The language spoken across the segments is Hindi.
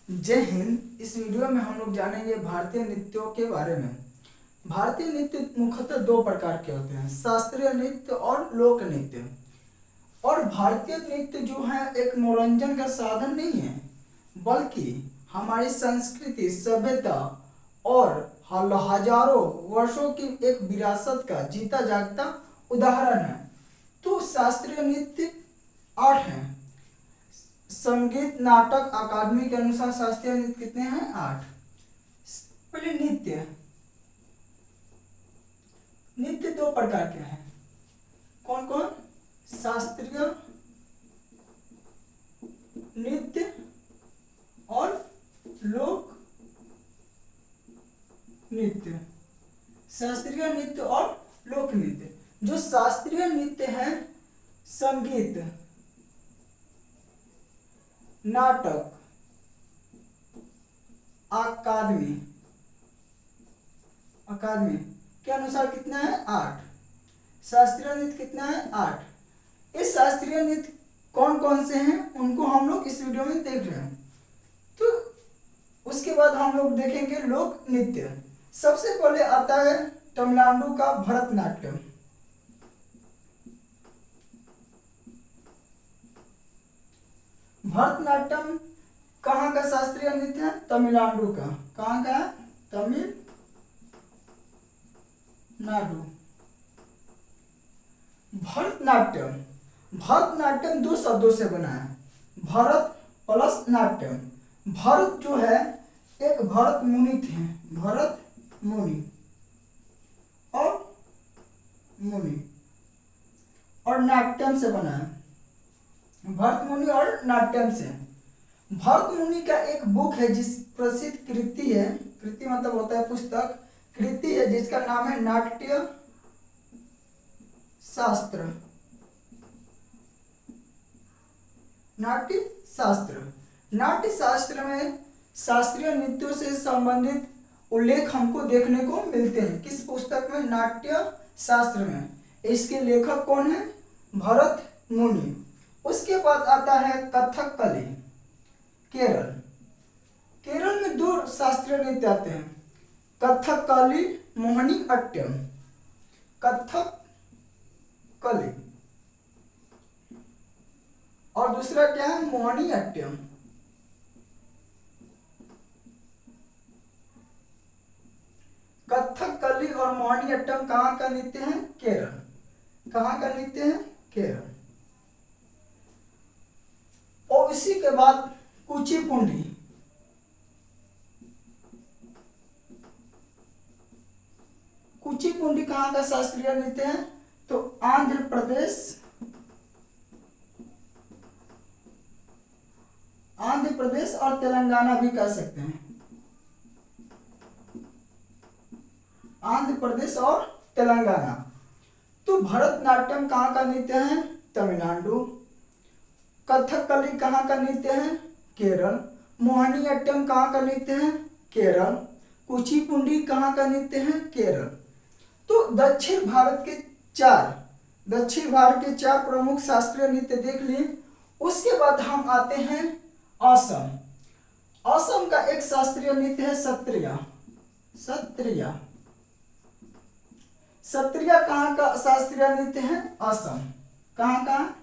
जय हिंद। इस वीडियो में हम लोग जानेंगे भारतीय नृत्यों के बारे में। भारतीय नृत्य मुख्यतः दो प्रकार के होते हैं, शास्त्रीय नृत्य और लोक नृत्य। और भारतीय नृत्य जो है एक मनोरंजन का साधन नहीं है, बल्कि हमारी संस्कृति, सभ्यता और हजारों वर्षों की एक विरासत का जीता जागता उदाहरण है। तो शास्त्रीय नृत्य 8 हैं। संगीत नाटक अकादमी के अनुसार शास्त्रीय नृत्य कितने हैं? 8। पहले नृत्य। नृत्य दो प्रकार के हैं। कौन कौन? शास्त्रीय नृत्य और लोक नृत्य। शास्त्रीय नृत्य और लोक नृत्य। जो शास्त्रीय नृत्य है, संगीत, नाटक, अकादमी के अनुसार कितना है? 8। शास्त्रीय नृत्य कितना है? 8। इस शास्त्रीय नृत्य कौन कौन से हैं उनको हम लोग इस वीडियो में देख रहे हैं। तो उसके बाद हम लोग देखेंगे लोक नृत्य। सबसे पहले आता है तमिलनाडु का भरतनाट्यम। भरतनाट्यम कहाँ का शास्त्रीय नृत्य है? तमिलनाडु का। कहाँ का है? तमिलनाडु। भरतनाट्यम दो शब्दों से बना है, भरत प्लस नाट्यम। भरत जो है एक भरत मुनि थे, भरत मुनि और नाट्यम से बना है। भरत मुनि और नाट्यम से। भरत मुनि का एक बुक है जिस प्रसिद्ध कृति है, कृति मतलब होता है पुस्तक, कृति है जिसका नाम है नाट्य शास्त्र। नाट्य शास्त्र में शास्त्रीय नृत्यों से संबंधित उल्लेख हमको देखने को मिलते हैं। किस पुस्तक में? नाट्य शास्त्र में। इसके लेखक कौन है? भरत मुनि। उसके बाद आता है कथकली। केरल में दो शास्त्रीय नृत्य आते हैं, कथकली, मोहिनीअट्टम। कथकली और दूसरा क्या है? मोहिनीअट्टम। कथकली और मोहिनीअट्टम कहाँ का नृत्य है? केरल। कहाँ का नृत्य है? केरल। और इसी के बाद कुचिपुंडी। कुचिपुंडी कहाँ का शास्त्रीय नृत्य है? तो आंध्र प्रदेश और तेलंगाना भी कह सकते हैं। आंध्र प्रदेश और तेलंगाना। तो भरतनाट्यम कहाँ का नृत्य है? तमिलनाडु। कथकली कहाँ का नृत्य है? केरल। मोहिनीअट्टम कहाँ का नृत्य है? केरल। कुचिपुंडी कहाँ का नृत्य है? केरल। तो दक्षिण भारत के 4 प्रमुख शास्त्रीय नृत्य देख लिए। उसके बाद हम आते हैं असम। असम का एक शास्त्रीय नृत्य है सत्रिया कहाँ का शास्त्रीय नृत्य है? असम। कहाँ का?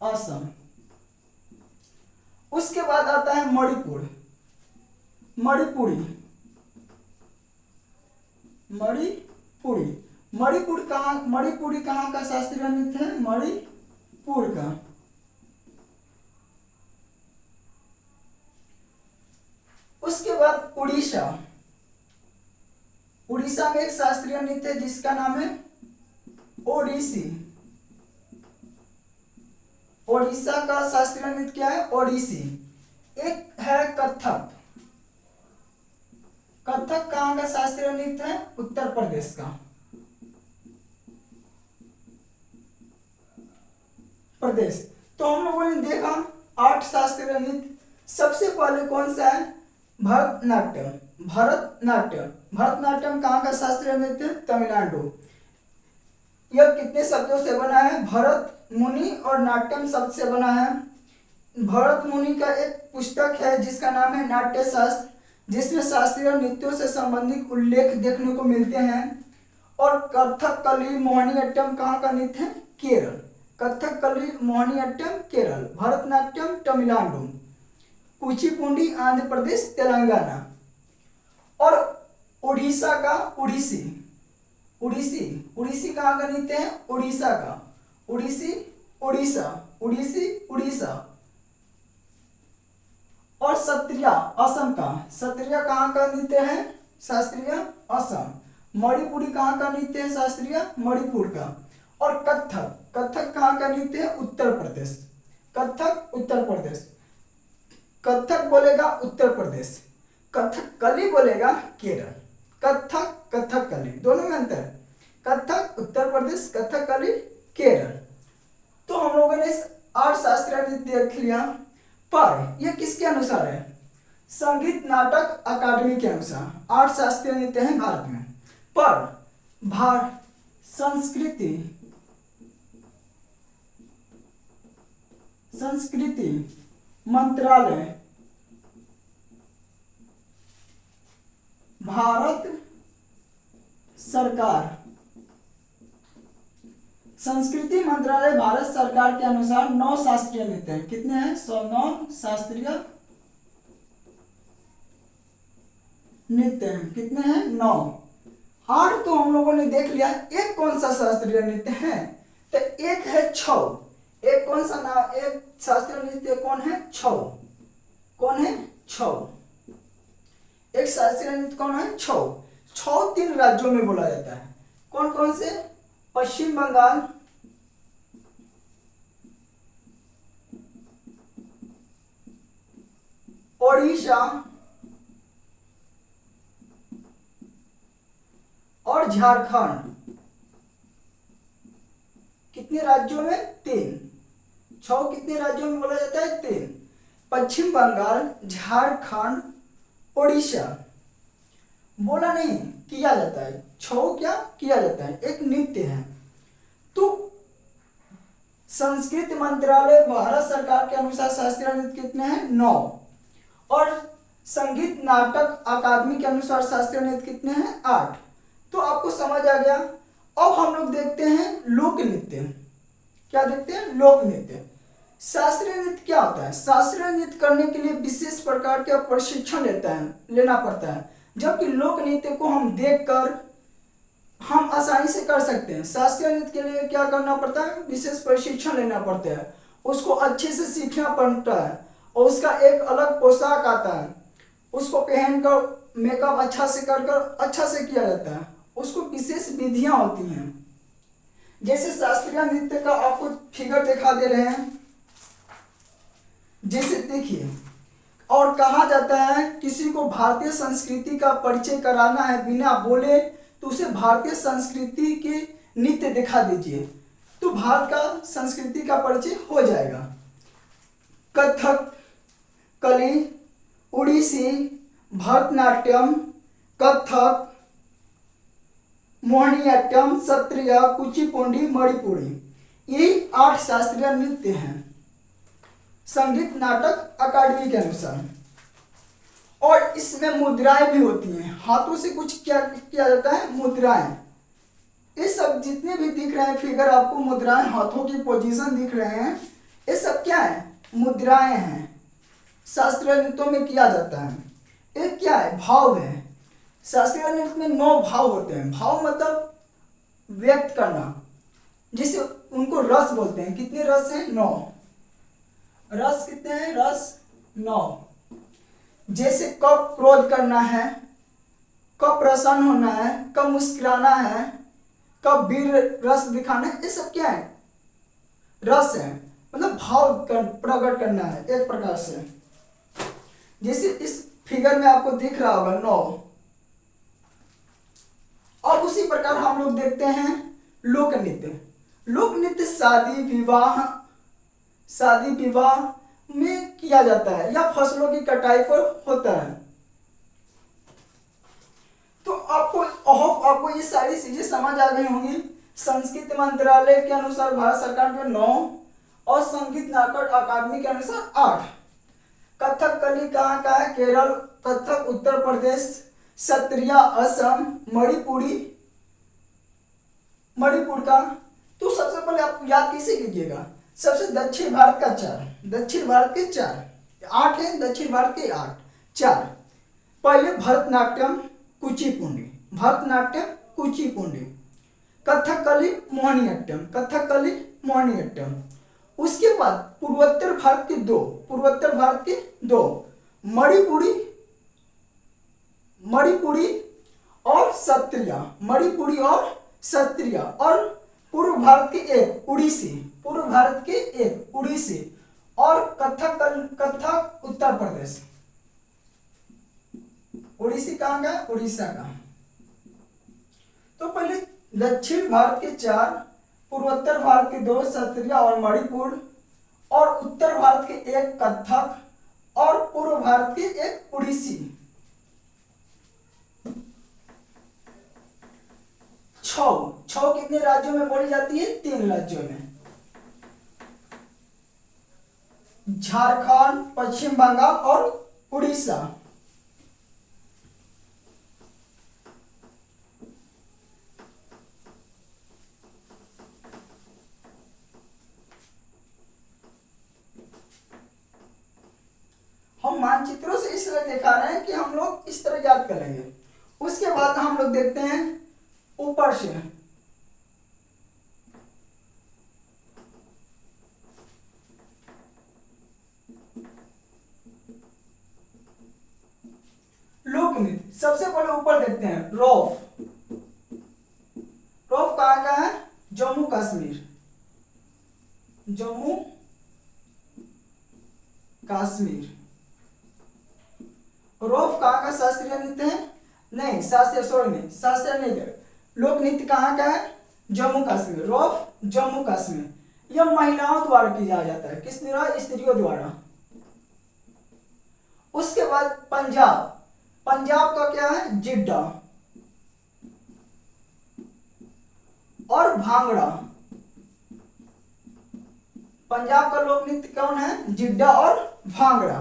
असम। उसके बाद आता है मणिपुरी कहाँ का शास्त्रीय नृत्य है? मणिपुर का। उसके बाद उड़ीसा में एक शास्त्रीय नृत्य है जिसका नाम है ओडिसी। ओडिशा का शास्त्रीय नृत्य क्या है? ओडिसी। एक है कथक कहाँ का शास्त्रीय नृत्य है? उत्तर प्रदेश का। तो हम लोगों ने देखा 8 शास्त्रीय नृत्य। सबसे पहले कौन सा है? भरतनाट्यम कहाँ का शास्त्रीय नृत्य? तमिलनाडु। यह कितने शब्दों से बना है? भरत मुनि और नाट्यम शब्द से बना है। भरत मुनि का एक पुस्तक है जिसका नाम है नाट्य शास्त्र, जिसमें शास्त्रीय नृत्यों से संबंधित उल्लेख देखने को मिलते हैं। और कथकली मोहिनीअट्टम कहाँ का नृत्य है? केरल। कथकली मोहिनीअट्टम केरल, भरतनाट्यम तमिलनाडु, कुचिपुंडी आंध्र प्रदेश तेलंगाना। और उड़ीसा का उड़ीसी, उड़ीसी उड़ीसी कहाँ का नृत्य है? उड़ीसा का उड़ीसी, उड़ीसा उड़ीसी उड़ीसा। और सत्रिया असम का, सत्रिया कहाँ का नृत्य है? शास्त्रीय असम। मणिपुरी कहाँ का नृत्य है? शास्त्रीय मणिपुर का। और कथक, कथक कहाँ का नृत्य है? उत्तर प्रदेश। कथक उत्तर प्रदेश। कथक बोलेगा उत्तर प्रदेश, कथकली बोलेगा केरल। कथक कथकली दोनों में अंतर है। कथक उत्तर प्रदेश, कथकली केरल। तो हम लोगों ने 8 शास्त्रीय नृत्य देख लिया, पर यह किसके अनुसार है? संगीत नाटक अकादमी के अनुसार 8 शास्त्रीय नृत्य हैं भारत में। पर संस्कृति मंत्रालय, भारत सरकार, संस्कृति मंत्रालय भारत सरकार के अनुसार 9 शास्त्रीय नृत्य हैं। कितने हैं? 9 शास्त्रीय नृत्य हैं। कितने हैं? 9। 8 तो हम लोगों ने देख लिया। एक कौन सा शास्त्रीय नृत्य है? तो एक है छऊ। एक कौन सा नाम? एक शास्त्रीय नृत्य कौन है? छऊ। कौन है? छऊ। एक शास्त्रीय नृत्य कौन है? छऊ। छऊ 3 राज्यों में बोला जाता है। कौन कौन से? पश्चिम बंगाल, ओडिशा और झारखंड। कितने राज्यों में? 3। छऊ कितने राज्यों में बोला जाता है? 3। पश्चिम बंगाल, झारखंड, ओडिशा। बोला नहीं, किया जाता है। छऊ क्या किया जाता है? एक नृत्य है। तो संस्कृति मंत्रालय भारत सरकार के अनुसार शास्त्रीय नृत्य कितने हैं? 9। और संगीत नाटक अकादमी के अनुसार शास्त्रीय नृत्य कितने हैं? 8। तो आपको समझ आ गया। अब हम लोग देखते हैं लोक नृत्य। क्या देखते हैं? लोक नृत्य। शास्त्रीय नृत्य क्या होता है? शास्त्रीय नृत्य करने के लिए विशेष प्रकार का प्रशिक्षण लेना पड़ता है, जबकि लोक नृत्य को हम देखकर हम आसानी से कर सकते हैं। शास्त्रीय नृत्य के लिए क्या करना पड़ता है? विशेष प्रशिक्षण लेना पड़ता है, उसको अच्छे से सीखना पड़ता है, और उसका एक अलग पोशाक आता है, उसको पहनकर मेकअप अच्छा से कर अच्छा से किया जाता है, उसको विशेष विधियां होती हैं। जैसे शास्त्रीय नृत्य का आपको फिगर दिखा दे रहे हैं, जैसे देखिए। और कहा जाता है किसी को भारतीय संस्कृति का परिचय कराना है बिना बोले तो उसे भारतीय संस्कृति के नृत्य दिखा दीजिए, तो भारत का संस्कृति का परिचय हो जाएगा। कथक कली, उड़ीसी, भरतनाट्यम, कथक, मोहिनीअट्टम, सत्रिय, कुचिपुंडी, मणिपुरी, यही 8 शास्त्रीय नृत्य हैं संगीत नाटक अकादमी के अनुसार। और इसमें मुद्राएं भी होती हैं, हाथों से कुछ क्या किया जाता है? मुद्राएं। ये सब जितने भी दिख रहे हैं फिगर आपको, मुद्राएं, हाथों की पोजीशन दिख रहे हैं, ये सब क्या है? मुद्राएं हैं। शास्त्रीय नृत्यों में किया जाता है। एक क्या है? भाव है। शास्त्रीय नृत्य में 9 भाव होते हैं। भाव मतलब व्यक्त करना, जिसे उनको रस बोलते हैं। कितने रस हैं? 9 रस। कितने हैं? रस 9। जैसे कब क्रोध करना है, कब प्रसन्न होना है, कब मुस्कुराना है, कब वीर रस दिखाना है, ये सब क्या है? रस है। मतलब भाव प्रकट करना है एक प्रकार से। जैसे इस फिगर में आपको दिख रहा होगा 9। और उसी प्रकार हम लोग देखते हैं लोक नृत्य। लोक नृत्य शादी विवाह में किया जाता है या फसलों की कटाई पर होता है। तो आपको ये सारी चीजें समझ आ गई होंगी। संस्कृति मंत्रालय के अनुसार भारत सरकार के 9 और संगीत नाटक अकादमी के अनुसार 8। कथकली कहाँ का है? केरल। कथक उत्तर प्रदेश। सत्रिया असम। मणिपुरी मणिपुर का। तो सबसे पहले आप याद कैसे कीजिएगा? सबसे दक्षिण भारत का 4, दक्षिण भारत के 4, 8 है, दक्षिण भारत के 8, 4। पहले भरतनाट्यम कुचिपुंडी, भरतनाट्यम कुचिपुंडी। कथकली मोहिनीअट्टम, कथकली मोहिनीअट्टम। उसके बाद पूर्वोत्तर भारत के 2, पूर्वोत्तर भारत के 2, मणिपुरी, मणिपुरी और सत्रिया, मणिपुरी और सत्रिया। और पूर्व भारत के 1 उड़ीसी, पूर्व भारत के 1 उड़ीसी। और कथक उत्तर प्रदेश। उड़ीसी कहाँ का? उड़ीसा का। तो पहले दक्षिण भारत के 4, पूर्वोत्तर भारत के 2 सत्रिया और मणिपुर, और उत्तर भारत के 1 कथक, और पूर्व भारत के 1 उड़ीसी। 6 कितने राज्यों में बोली जाती है? 3 राज्यों में। झारखंड, पश्चिम बंगाल और उड़ीसा। हम मानचित्रों से इसलिए दिखा रहे हैं कि हम लोग इस तरह याद करेंगे। उसके बाद हम लोग देखते हैं ऊपर से। लोकनृत्य सबसे पहले ऊपर देखते हैं। रौफ, रौफ कहाँ का है? जम्मू कश्मीर, जम्मू कश्मीर। रौफ कहाँ का शास्त्रीय नृत्य है? नहीं, शास्त्रीय सॉरी नहीं, शास्त्रीय नृत्य। लोक नृत्य कहाँ का है? जम्मू कश्मीर। रौफ जम्मू कश्मीर। यह महिलाओं द्वारा किया जाता है। किस द्वारा? स्त्रियों द्वारा। उसके बाद पंजाब, पंजाब का क्या है? जिड्डा और भांगड़ा। पंजाब का लोक नृत्य कौन है? जिड्डा और भांगड़ा।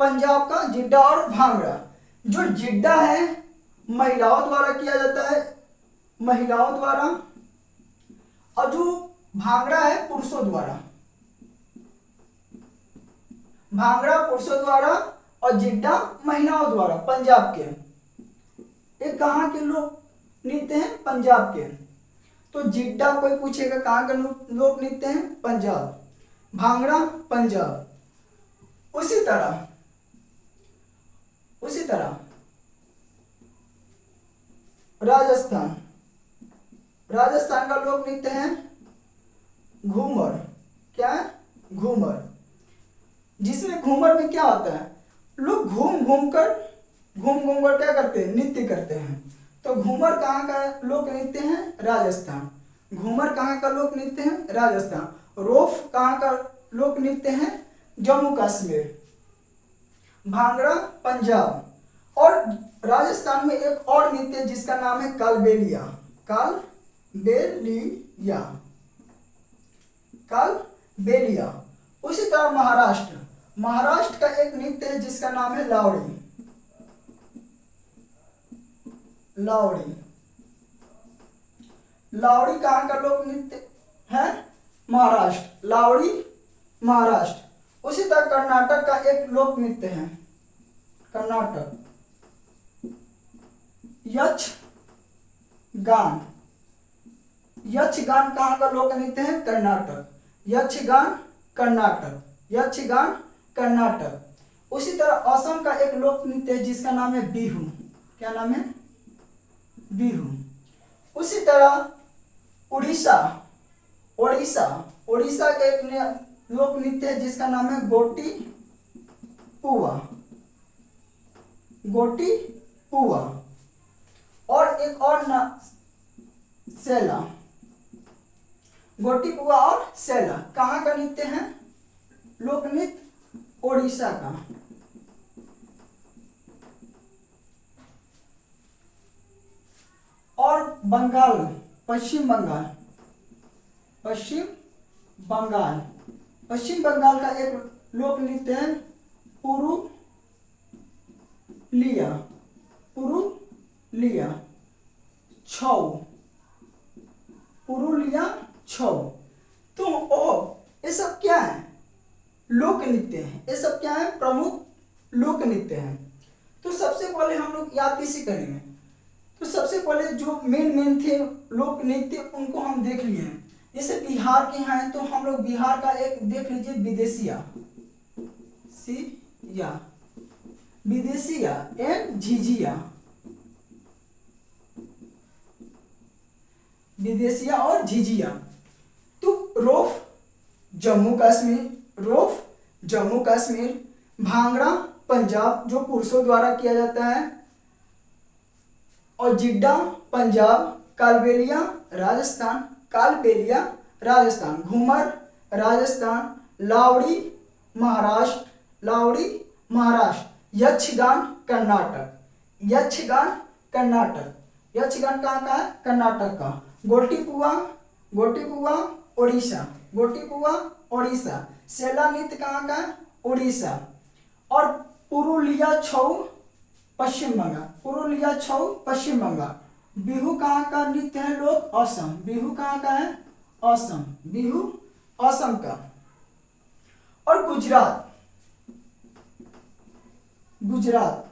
पंजाब का जिड्डा और भांगड़ा। जो जिड्डा है महिलाओं द्वारा किया जाता है, महिलाओं द्वारा, और जो भांगड़ा है पुरुषों द्वारा। भांगड़ा पुरुषों द्वारा और जिड्डा महिलाओं द्वारा। पंजाब के ये कहाँ के लोक नृत्य हैं? पंजाब के। तो जिड्डा कोई पूछेगा कहाँ का लोक नृत्य है? पंजाब। भांगड़ा पंजाब। उसी तरह राजस्थान, राजस्थान का लोक नृत्य है घूमर। क्या है? घूमर। जिसमें घूमर में क्या होता है? लोग घूम घूम कर क्या करते हैं? नृत्य करते हैं। तो घूमर कहाँ का लोक नृत्य है? राजस्थान। घूमर कहाँ का लोक नृत्य है? राजस्थान। रौफ कहाँ का लोक नृत्य है? जम्मू कश्मीर। भांगड़ा पंजाब। और राजस्थान में एक और नृत्य जिसका नाम है कालबेलिया, कालबेलिया, कालबेलिया। उसी तरह महाराष्ट्र, महाराष्ट्र का एक नृत्य है जिसका नाम है लावड़ी, लावड़ी। लावड़ी कहाँ का लोक नृत्य है? महाराष्ट्र। लावड़ी महाराष्ट्र। उसी तरह कर्नाटक का एक लोक नृत्य है कर्नाटक, यक्षगान। यक्षगान कहाँ का लोक नृत्य है? कर्नाटक। यक्षगान कर्नाटक, यक्षगान कर्नाटक। उसी तरह असम का एक लोक नृत्य है जिसका नाम है बिहू। क्या नाम है? बिहू। उसी तरह उड़ीसा, ओडिशा, ओडिशा का एक लोक नृत्य है जिसका नाम है गोटी पुआ, गोटी पुआ। और एक और ना सेला, गोटी पुआ और सेला कहाँ का नृत्य है? लोक नृत्य ओडिशा का। और बंगाल, पश्चिम बंगाल, पश्चिम बंगाल पश्चिम बंगाल का एक लोक नृत्य है पुरुलिया, पुरुलिया छऊ, पुरुलिया छऊ। तो ये सब क्या है? लोक नृत्य है। ये सब क्या है? प्रमुख लोक नृत्य है। तो सबसे पहले हम लोग याद किसी करेंगे? तो सबसे पहले जो मेन थे लोक नृत्य उनको हम देख लिए हैं। जैसे बिहार के यहाँ है तो हम लोग बिहार का एक देख लीजिए विदेशिया, सिया, विदेशिया एंड झिझिया, विदेशिया और झिझिया। तो रोफ जम्मू कश्मीर, रोफ जम्मू कश्मीर, भांगड़ा पंजाब जो पुरुषों द्वारा किया जाता है, और जिड्डा पंजाब, कालबेलिया राजस्थान, कालबेलिया राजस्थान, घूमर राजस्थान, लावड़ी महाराष्ट्र, लावड़ी महाराष्ट्र, यक्षगान कर्नाटक, यक्षगान कर्नाटक, यक्षगान कहाँ का है? कर्नाटक का। गोटीपुआ, गोटीपुआ ओडिशा, गोटीपुआ ओडिशा। सेला नृत्य कहाँ का है? उड़ीसा। और पुरुलिया छऊ पश्चिम बंगाल, पुरुलिया छऊ पश्चिम बंगाल। बिहू कहाँ का नृत्य है लोग? असम, बिहू कहाँ का है? असम, बिहू असम का। और गुजरात, गुजरात,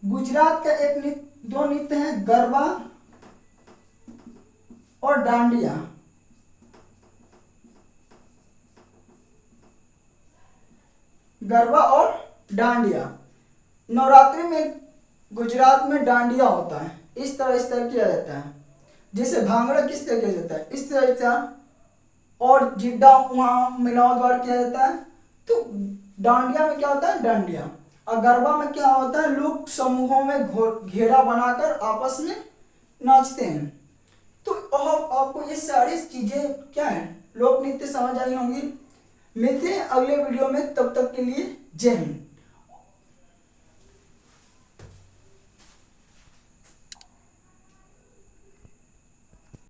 गुजरात का एक नृत्य, दो नृत्य है गरबा और डांडिया, गरबा और डांडिया। नवरात्रि में गुजरात में डांडिया होता है, इस तरह किया जाता है। जैसे भांगड़ा किस तरह किया जाता है? इस तरह से। और जिड्डा वहाँ मिलाव द्वारा किया जाता है। तो डांडिया में क्या होता है? डांडिया। और गरबा में क्या होता है? लोग समूहों में घेरा बनाकर आपस में नाचते हैं। तो आपको ये सारी चीजें क्या है? लोक नृत्य समझ आई होंगी। मिलते हैं अगले वीडियो में, तब तक के लिए जय हिंद।